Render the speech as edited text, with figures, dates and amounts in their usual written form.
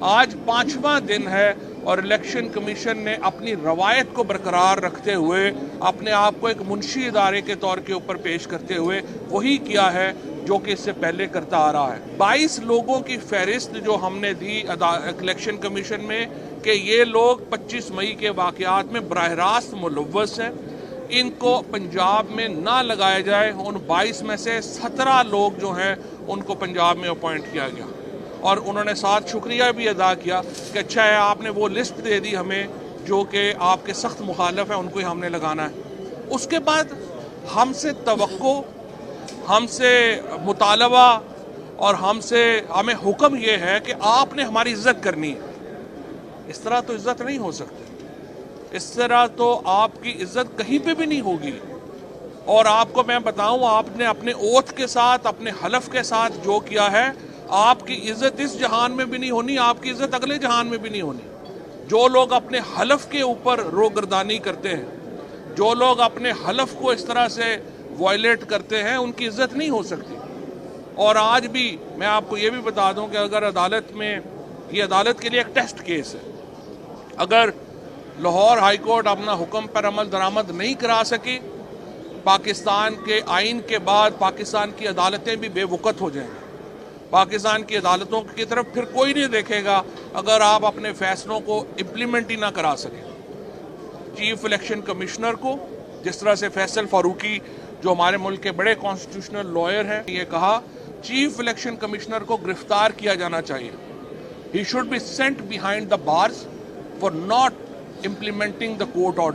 آج 5واں دن ہے اور الیکشن کمیشن نے اپنی روایت کو برقرار رکھتے ہوئے اپنے آپ کو ایک منشی ادارے کے طور کے اوپر پیش کرتے ہوئے وہی کیا ہے جو کہ اس سے پہلے کرتا آ رہا ہے۔ 22 لوگوں کی فہرست جو ہم نے دی الیکشن کمیشن میں کہ یہ لوگ 25 مئی کے واقعات میں براہ راست ملوث ہیں، ان کو پنجاب میں نہ لگایا جائے۔ ان 22 میں سے 17 لوگ جو ہیں ان کو پنجاب میں اپوائنٹ کیا گیا، اور انہوں نے ساتھ شکریہ بھی ادا کیا کہ اچھا ہے آپ نے وہ لسٹ دے دی ہمیں جو کہ آپ کے سخت مخالف ہیں، ان کو ہی ہم نے لگانا ہے۔ اس کے بعد ہم سے توقع، ہم سے مطالبہ اور ہمیں حکم یہ ہے کہ آپ نے ہماری عزت کرنی ہے۔ اس طرح تو عزت نہیں ہو سکتی، اس طرح تو آپ کی عزت کہیں پہ بھی نہیں ہوگی۔ اور آپ کو میں بتاؤں، آپ نے اپنے اوتھ کے ساتھ، اپنے حلف کے ساتھ جو کیا ہے، آپ کی عزت اس جہان میں بھی نہیں ہونی، آپ کی عزت اگلے جہان میں بھی نہیں ہونی۔ جو لوگ اپنے حلف کے اوپر روگردانی کرتے ہیں، جو لوگ اپنے حلف کو اس طرح سے وائلیٹ کرتے ہیں، ان کی عزت نہیں ہو سکتی۔ اور آج بھی میں آپ کو یہ بھی بتا دوں کہ اگر عدالت میں، یہ عدالت کے لیے ایک ٹیسٹ کیس ہے، اگر لاہور ہائی کورٹ اپنا حکم پر عمل درآمد نہیں کرا سکی، پاکستان کے آئین کے بعد پاکستان کی عدالتیں بھی بے وقت ہو جائیں گی۔ پاکستان کی عدالتوں کی طرف پھر کوئی نہیں دیکھے گا اگر آپ اپنے فیصلوں کو امپلیمنٹ ہی نہ کرا سکیں۔ چیف الیکشن کمشنر کو، جس طرح سے فیصل فاروقی جو ہمارے ملک کے بڑے کانسٹیٹیوشنل لائر ہیں، یہ کہا چیف الیکشن کمشنر کو گرفتار کیا جانا چاہیے۔ He should be sent behind the bars for not implementing the court order.